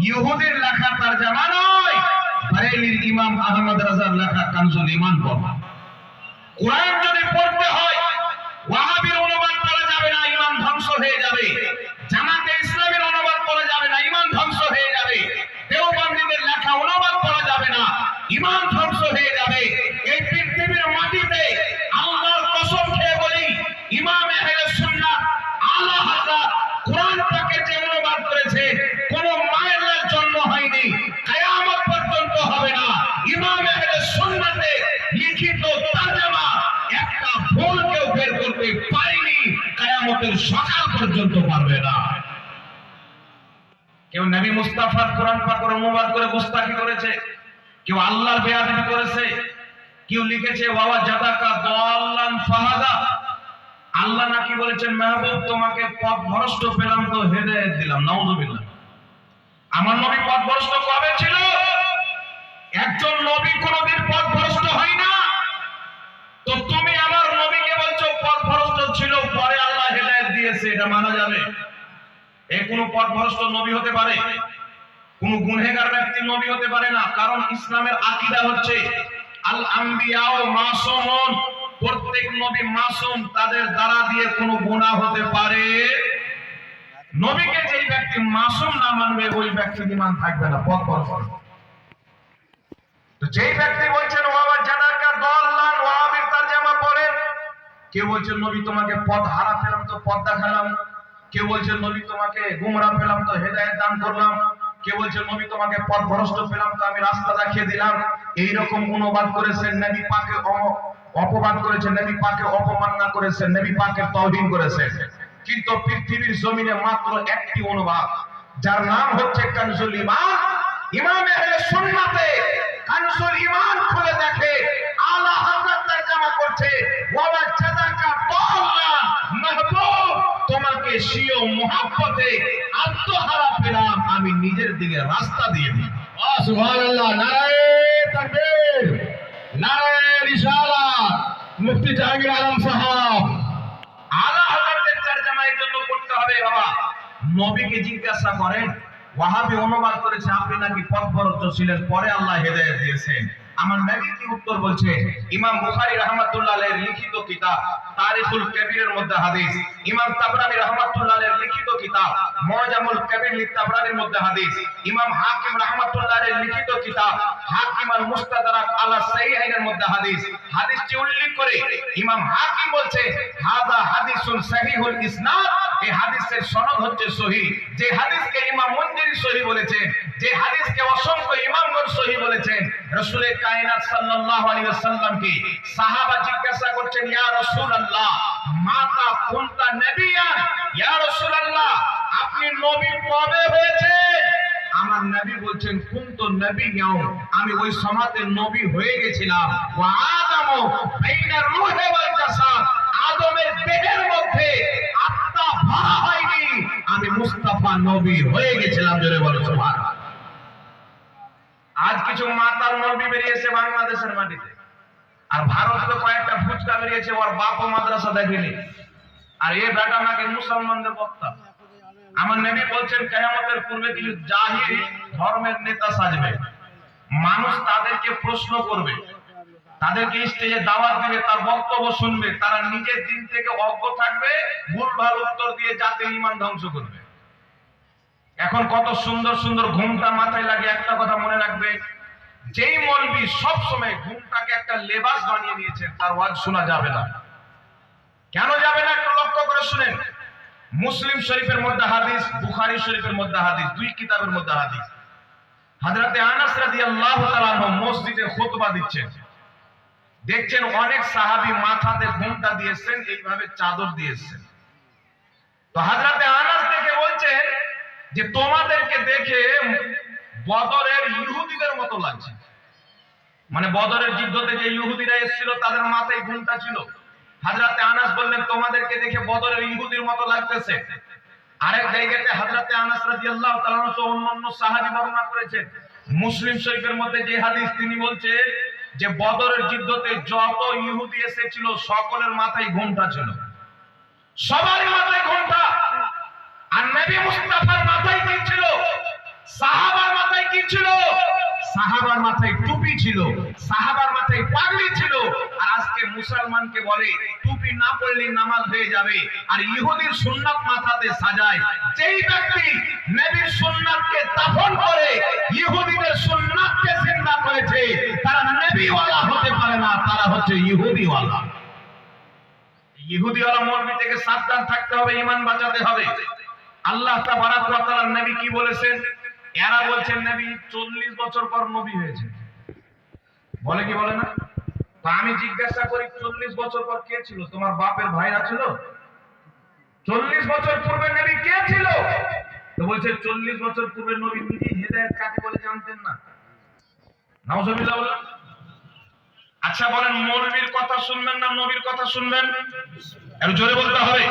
ইহুদির লেখা তরজমা নয়, বারেলির ইমাম আহমদ রাজার লেখা কানজুল ঈমান পড়ো। কোরআন যদি পড়তে হয় ওয়াহাবির অনুবাদ পড়া যাবে না, ঈমান ধ্বংস হয়ে যাবে। জামাতে ইসলামের অনুবাদ পড়া যাবে না, ঈমান ধ্বংস হয়ে যাবে। দেওবন্দীদের লেখা অনুবাদ পড়া যাবে না, ঈমান ধ্বংস হয়ে যাবে। এই পৃথিবীর মাটিতে আল্লাহর কসম খেয়ে বলি, ইমাম আহলে সুন্নাত আলা হযরত কোরআন পাকের যে অনুবাদ করেছে কোন মায়ের জন্ম হয়নি, কিয়ামত পর্যন্ত হবে না। ইমাম আহলে সুন্নাতে লিখিত তরজমা একটা ভুল কেউ বের করতে পারেনি, কিয়ামতের সকাল পর্যন্ত পারবে না। কেউ নবী মুস্তাফার কোরআন পাকের অনুবাদ করে গুস্তাখি করেছে, কেউ আল্লাহর বেয়াদবি করেছে, কেউ লিখেছে ওয়া জাদাকা দাল্লান ফাহাদা। আল্লাহ নাকি বলেছেন মাহবুব তোমাকে পথ ভ্রষ্ট পেলাম তো হেদায়েত দিলাম। নাউযুবিল্লাহ। আমার নবী পথ ভ্রষ্ট কবে ছিল? একজন নবী কোনদিন পথ ভ্রষ্ট হয় না। তো তুমি আমার নবীকে বলছো পথ ভ্রষ্ট ছিল, পরে আল্লাহ হেদায়েত দিয়েছে, এটা মানা যাবে? এই কোন পথ ভ্রষ্ট নবী হতে পারে? কোন গুনহেগার ব্যক্তি নবী হতে পারে না। কারণ ইসলামের আকীদা হচ্ছে আল আম্বিয়াউ মাসুমুন, প্রত্যেক নবী মাসুম, তাদের দ্বারা দিয়ে কোনো গুনাহ হতে পারে। নবীকে যেই ব্যক্তি মাসুম না মানবে ওই ব্যক্তির ঈমান থাকবে না, পথ ভ্রষ্ট। তো যেই ব্যক্তি বলছেন ওয়া জাদাকা দাল্লান, ওয়াহাবির তরজমা পড়েন, কেউ বলছেন নবী তোমাকে পথ হারা পেলাম তো পথ দেখালাম, কেউ বলছেন নবী তোমাকে গুমরা পেলাম তো হেদায়েত দান করলাম, কেউ বলছেন নবী তোমাকে পথ ভ্রষ্ট পেলাম তো আমি রাস্তা দেখিয়ে দিলাম। এই রকম অনুবাদ করেছেন, নবী পাকে অপবাদ করেছেন, নবী পাকে অপমাননা করেছেন, নবী পাকের তাওহীন করেছেন। কিন্তু পৃথিবীর জমিনে মাত্র একটি অনুবাদ, যার নাম হচ্ছে কানজুল ঈমান। ইমাম আহলে সুন্নাতে কানজুল ঈমান খুলে দেখে আলা হযরত তরজমা করছে ওয়া জাদাকা দাল্লান মাহবুব তোমাকে স্বীয় মুহাব্বতে আত্মহারা পেলাম, আমি নিজের দিকে রাস্তা দিয়ে দিই। সুবহানাল্লাহ। নারায়ে তাকবীর, নারায়ে রিসালাত। মুফতি জাহাঙ্গীর আলম সাহেব। আলা হযরতের তরজমা এর জন্য করতে হবে বাবা। নবীকে জিজ্ঞাসা করেন, ওয়াহাবি অনুবাদ করেছে আপনি নাকি পথভ্রষ্ট ছিলেন, পরে আল্লাহ হেদায়েত দিয়েছেন। আমার নবী কি উত্তর বলছে? ইমাম বুখারী রাহমাতুল্লাহ আলাইহির লিখিত কিতাব তারিখুল কবিরের মধ্যে হাদিস, ইমাম তাবরানী রাহমাতুল্লাহ আলাইহির লিখিত কিতাব মুআজামুল কবির লিতাবরানীর মধ্যে হাদিস, ইমাম হাকিম রাহমাতুল্লাহ আলাইহির লিখিত কিতাব হাকিম আল মুস্তাদরাক আলা সাহিহাইনের মধ্যে হাদিস। হাদিসটি উল্লেখ করে ইমাম হাকিম বলছে হাযা হাদিসুন সহিহুল ইসনাদ, এই হাদিসের সনদ হচ্ছে সহিহ। যে হাদিসকে ইমাম মুনজিরি সহিহ বলেছেন, যে হাদিসকে অসংখ্য ইমামগণ সহিহ বলেছেন। রাসূল কায়নাত সাল্লাল্লাহু আলাইহি ওয়াসাল্লামকে সাহাবা জিজ্ঞাসা করছেন, ইয়া রাসূলুল্লাহ মাতা কুনতা নবিয়ান, ইয়া রাসূলুল্লাহ আপনি নবী কবে হয়েছেন? আমার নবী বলছেন কুনতু নবিয়ান, আমি ওই সমাতে নবী হয়ে গেছিলাম। ওয়া আদামু বাইনা রূহি ওয়াল জাসাদ, আদমের দেহের মধ্যে আত্মা ভরা হয়নি, আমি মুস্তাফা নবী হয়ে গেছিলাম। জোরে বলো সুবহানাল্লাহ। আজ কিছু মাতাল নবী বেরিয়েছে বাংলাদেশের মাটিতে, আর ভারতে কয়েকটা ফুচকা বেরিয়েছে, ওর বাপও মাদ্রাসা দেখেনি, আর এই বেটা নাকি মুসলমানদের বক্তা। আমার নবী বলছেন কিয়ামতের পূর্বে কিছু জাহিল ধর্মের নেতা সাজবে, মানুষ তাদেরকে প্রশ্ন করবে, তাদেরকে স্টেজে দাওয়াত দিবে, তার বক্তব্য শুনবে, তারা নিজের দিন থেকে অজ্ঞ থাকবে, ভুলভাল উত্তর দিয়ে জাতির ঈমান ধ্বংস করবে। এখন কত সুন্দর সুন্দর ঘুমটা মাথায় লাগে। একটা কথা মনে রাখবে, যেই মৌলবি সব সময় ঘুমটাকে একটা লেবাস বানিয়ে নিয়েছে, তার ওয়াজ শোনা যাবে না। কেন যাবে না একটু লক্ষ্য করে শুনেন। মুসলিম শরীফের মধ্যে হাদিস, বুখারী শরীফের মধ্যে হাদিস, দুই কিতাবের মধ্যে হাদিস। হযরতে আনাস রাদিয়াল্লাহু তাআলা আনহু মসজিদে খুতবা দিচ্ছেন, দেখছেন অনেক সাহাবী মাথাতে ঘুমটা দিয়েছেন, এইভাবে চাদর দিয়েছেন। তো হযরতে আনাস দেখে বলছেন যে তোমাদেরকে দেখে বদরের ইহুদিদের মতো লাগছে। মানে বদরের যুদ্ধতে যে ইহুদিরা এসেছিল তাদের মাথায় ঘুমটা ছিল। হযরতে আনাস বললেন তোমাদেরকে দেখে বদরের ইহুদির মতো লাগতেছে। আরেক জায়গাতে হযরতে আনাস রাদিয়াল্লাহু তাআলা আনহু অন্যান্য সাহাবী বর্ণনা করেছেন, মুসলিম শরীফের মধ্যে যে হাদিস, তিনি বলছেন যে বদরের যুদ্ধতে যত ইহুদি এসেছিল সকলের মাথায় ঘুমটা ছিল, সবারই মাথায় ঘুমটা। আর নবী মুস্তাফার মাথায় কি ছিল? সাহাবা সাহাবার মাথায় টুপি ছিল, সাহাবার মাথায় পাগড়ি ছিল, আর আজকে মুসলমানকে বলে টুপি না পড়লে নামাজ হয়ে যাবে, আর ইহুদির সুন্নাত মাথাতে সাজায়। যেই ব্যক্তি নবীর সুন্নাতকে দাফন করে ইহুদিদের সুন্নাতকে জিন্দা করেছে, তারা নবীওয়ালা হতে পারে না, তারা হচ্ছে ইহুদিওয়ালা। ইহুদিওয়ালা মৌলবি থেকে সাবধান থাকতে হবে, ঈমান বাঁচাতে হবে। আল্লাহ তাবারাক ওয়া তাআলা নবী কি বলেছেন? এরা বলছেন নবী 40 বছর পর নবী হয়েছে, বলে কি বলে না? তো আমি জিজ্ঞাসা করি 40 বছর পর কে ছিল? তোমার বাপের ভাইরা ছিল? 40 বছর পূর্বে নবী কে ছিল? তো বলছে 40 বছর পূর্বে নবী নিজে হেদায়েত কাকে বলে জানতেন না। নাউজুবিল্লাহ বলেন। আচ্ছা বলেন, মৌলবীর কথা শুনবেন না নবীর কথা শুনবেন? একটু জোরে বলতে হবে।